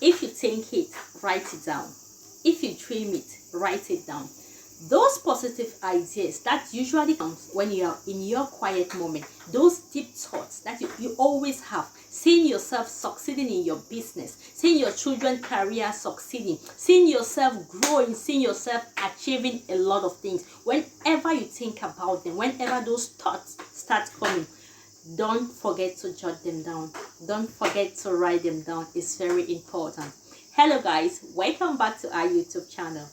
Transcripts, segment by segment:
If you think it, write it down. If you dream it, write it down. Those positive ideas that usually comes when you are in your quiet moment, those deep thoughts that you always have, seeing yourself succeeding in your business, seeing your children's career succeeding, seeing yourself growing, seeing yourself achieving a lot of things. Whenever you think about them, whenever those thoughts start coming, don't forget to jot them down. Don't forget to write them down. It's very important. Hello guys, welcome back to our YouTube channel.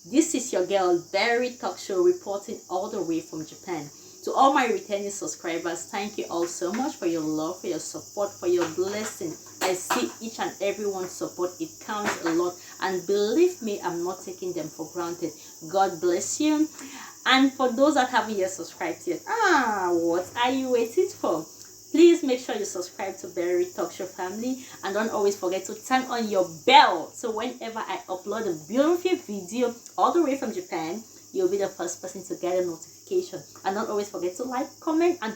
This is your girl Berry Talk Show, reporting all the way from Japan. To all my returning subscribers, thank you all so much for your love, for your support, for your blessing. I see each and everyone's support. It counts a lot, and believe me, I'm not taking them for granted. God bless you. And for those that haven't yet subscribed yet, what are you waiting for? Please make sure you subscribe to Berry Talk Show family, and don't always forget to turn on your bell, so whenever I upload a beautiful video all the way from Japan, you'll be the first person to get a notification. And don't always forget to like, comment, and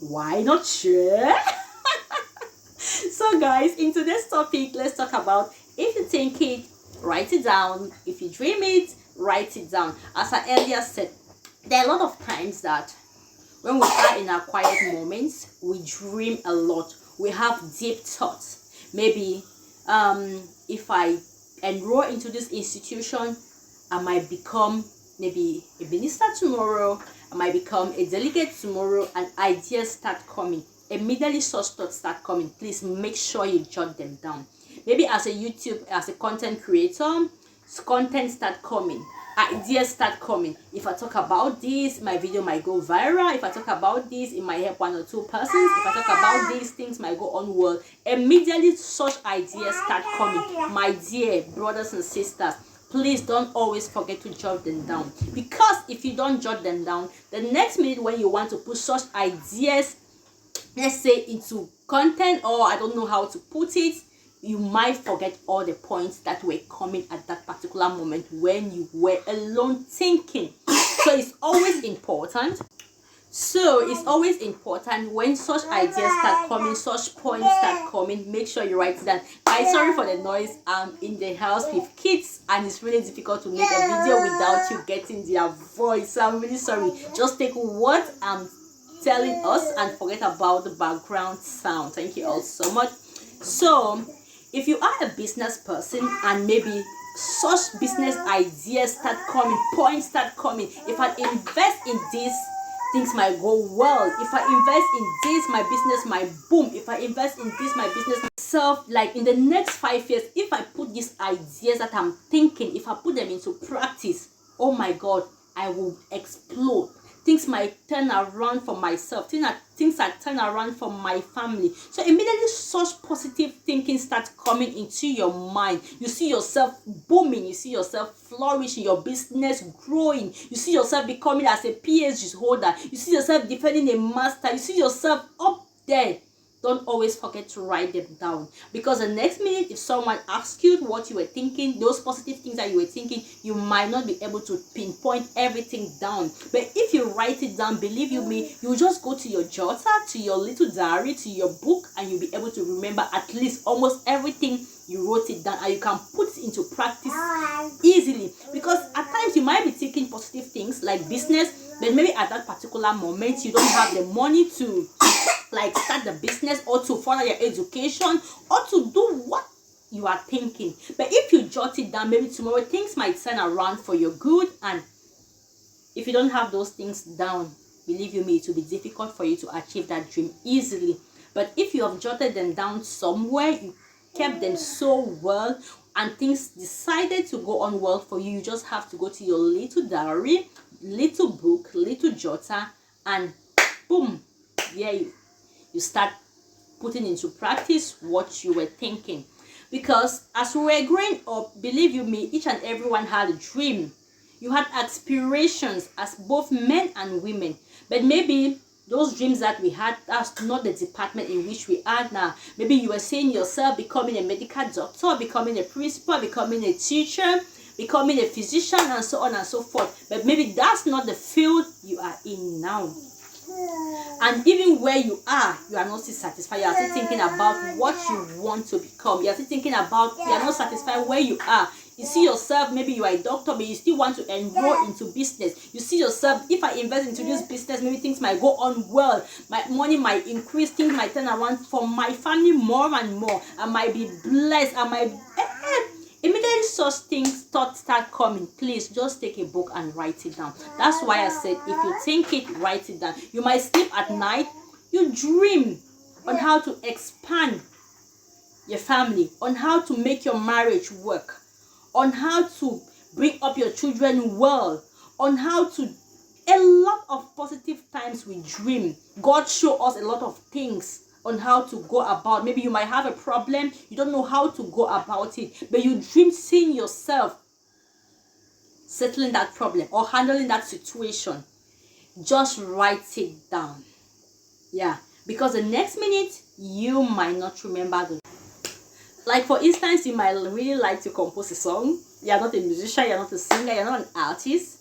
why not share? So guys, in today's topic, let's talk about if you think it, write it down. If you dream it, write it down. As I earlier said, there are a lot of times that when we are in our quiet moments, we dream a lot. We have deep thoughts. Maybe if I enroll into this institution, I might become maybe a minister tomorrow. I might become a delegate tomorrow, and ideas start coming. Immediately such thoughts start coming. Please make sure you jot them down. Maybe as a content creator, content start coming. Ideas start coming. If I talk about this, my video might go viral. If I talk about this, it might help one or two persons. If I talk about these things, might go on world. Immediately such ideas start coming. My dear brothers and sisters, please don't always forget to jot them down, because if you don't jot them down, the next minute when you want to put such ideas, let's say, into content, or I don't know how to put it, you might forget all the points that were coming at that particular moment when you were alone thinking. So it's always important. When such ideas start coming, such points start coming, make sure you write it down. I'm sorry for the noise. I'm in the house with kids, and it's really difficult to make a video without you getting their voice. So I'm really sorry. Just take what I'm telling us and forget about the background sound. Thank you all so much. So if you are a business person and maybe such business ideas start coming, points start coming, if I invest in this, things might go well. If I invest in this, my business might boom. If I invest in this, my business myself, like in the next 5 years, if I put these ideas that I'm thinking, if I put them into practice, oh my God, I will explode. Things might turn around for myself. Things that turn around for my family. So immediately such positive thinking starts coming into your mind. You see yourself booming. You see yourself flourishing. Your business growing. You see yourself becoming as a PhD holder. You see yourself defending a master. You see yourself up there. Don't always forget to write them down, because the next minute if someone asks you what you were thinking, those positive things that you were thinking, you might not be able to pinpoint everything down. But if you write it down, believe you me, you just go to your jotter, to your little diary, to your book, and you'll be able to remember at least almost everything you wrote it down, and you can put it into practice easily. Because at times you might be thinking positive things like business, but maybe at that particular moment you don't have the money to like start the business, or to further your education, or to do what you are thinking. But if you jot it down, maybe tomorrow things might turn around for your good. And if you don't have those things down, believe you me, it will be difficult for you to achieve that dream easily. But if you have jotted them down somewhere, you kept them so well, and things decided to go on well for you, you just have to go to your little diary, little book, little jotter, and boom, yeah, you start putting into practice what you were thinking. Because as we were growing up, believe you me, each and everyone had a dream. You had aspirations as both men and women. But maybe those dreams that we had, that's not the department in which we are now. Maybe you were seeing yourself becoming a medical doctor, becoming a principal, becoming a teacher, becoming a physician, and so on and so forth. But maybe that's not the field you are in now. And even where you are not still satisfied. You are still thinking about what you want to become. You are still thinking about, you are not satisfied where you are. You see yourself, maybe you are a doctor, but you still want to enroll into business. You see yourself, if I invest into this business, maybe things might go on well. My money might increase, things might turn around for my family more and more. I might be blessed. I might... Immediately such thoughts start coming, please just take a book and write it down. That's why I said, if you think it, write it down. You might sleep at night, you dream on how to expand your family, on how to make your marriage work, on how to bring up your children well, on how to... A lot of positive times we dream. God show us a lot of things on how to go about. Maybe you might have a problem, you don't know how to go about it, but you dream seeing yourself settling that problem or handling that situation. Just write it down. Yeah, because the next minute you might not remember the... Like for instance, you might really like to compose a song. You're not a musician, you're not a singer, you're not an artist,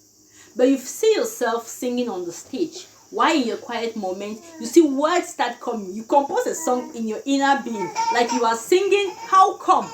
but you see yourself singing on the stage. Why in your quiet moment, you see words start coming. You compose a song in your inner being, like you are singing. How come?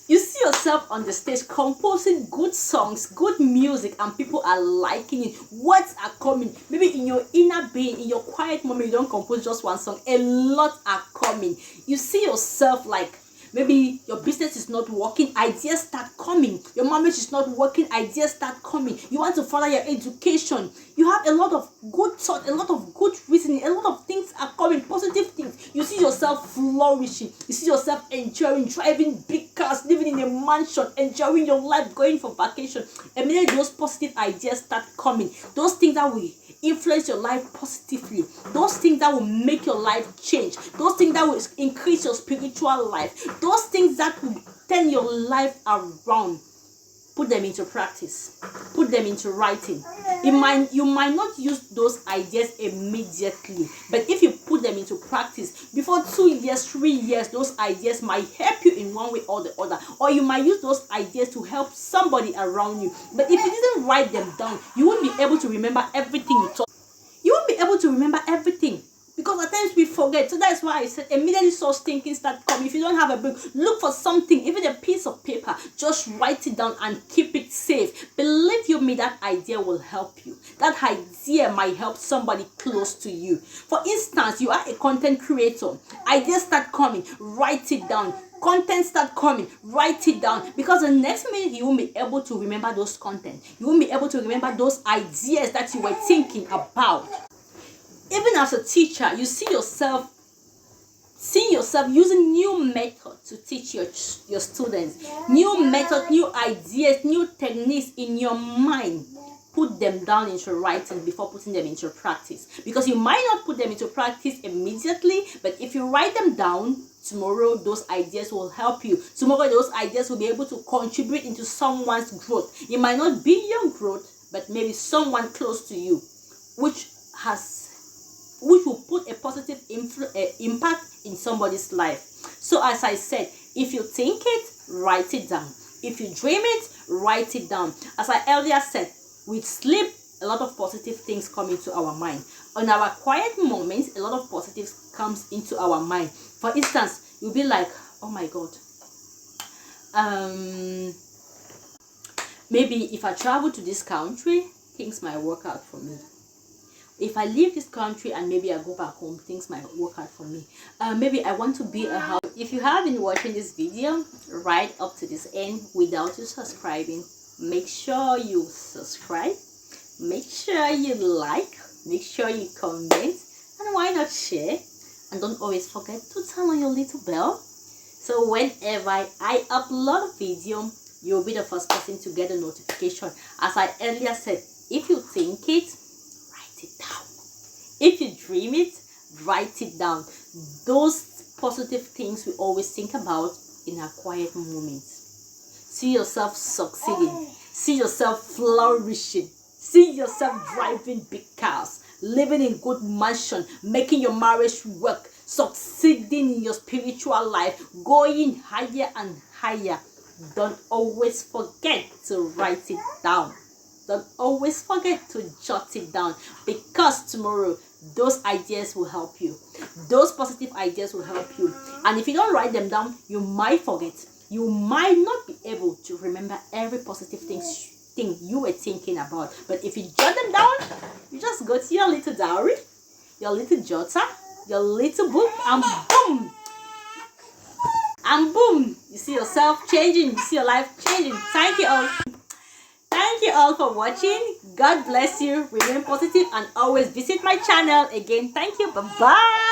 You see yourself on the stage composing good songs, good music, and people are liking it. Words are coming. Maybe in your inner being, in your quiet moment, you don't compose just one song. A lot are coming. You see yourself like... Maybe your business is not working, ideas start coming. Your marriage is not working, ideas start coming. You want to further your education. You have a lot of good thoughts, a lot of good reasoning, a lot of things are coming, positive things. You see yourself flourishing. You see yourself enjoying, driving big cars, living in a mansion, enjoying your life, going for vacation. Immediately those positive ideas start coming. Those things that will influence your life positively, those things that will make your life change, those things that will increase your spiritual life, those things that will turn your life around. Put them into practice, put them into writing. You might not use those ideas immediately, but if you put them into practice, before 2 years, 3 years, those ideas might help you in one way or the other, or you might use those ideas to help somebody around you. But if you didn't write them down, you won't be able to remember everything you taught. You won't be able to remember everything, because at times we forget. So that's why I said immediately such thinking start coming. If you don't have a book, look for something, even a piece of paper, just write it down and keep it safe. Believe you me, that idea will help you. That idea might help somebody close to you. For instance, you are a content creator, ideas start coming, write it down. Content start coming, write it down, because the next minute you won't be able to remember those content. You won't be able to remember those ideas that you were thinking about. Even as a teacher, you see yourself using new methods to teach your students. New methods, new ideas, new techniques in your mind. Put them down into writing before putting them into practice, because you might not put them into practice immediately, but if you write them down, tomorrow those ideas will help you. Tomorrow those ideas will be able to contribute into someone's growth. It might not be your growth, but maybe someone close to you, which will put a positive impact in somebody's life. So as I said, if you think it, write it down. If you dream it, write it down. As I earlier said, with sleep, a lot of positive things come into our mind. On our quiet moments, a lot of positive comes into our mind. For instance, you'll be like, oh my God, maybe if I travel to this country, things might work out for me. If I leave this country and maybe I go back home, things might work out for me. Maybe I want to be a house. If you have been watching this video right up to this end without you subscribing, make sure you subscribe, make sure you like, make sure you comment, and why not share? And don't always forget to turn on your little bell, so whenever I upload a video, you'll be the first person to get a notification. As I earlier said, if you think it, write it down. If you dream it, write it down. Those positive things we always think about in our quiet moments. See yourself succeeding, see yourself flourishing, see yourself driving big cars, living in good mansion, making your marriage work, succeeding in your spiritual life, going higher and higher. Don't always forget to write it down. Don't always forget to jot it down, because tomorrow those ideas will help you. Those positive ideas will help you. And if you don't write them down, you might forget. You might not be able to remember every positive thing you were thinking about. But if you jot them down, you just go to your little diary, your little jotter, your little book, and boom! And boom! You see yourself changing. You see your life changing. Thank you all. Thank you all for watching. God bless you. Remain positive and always visit my channel again. Thank you. Bye-bye.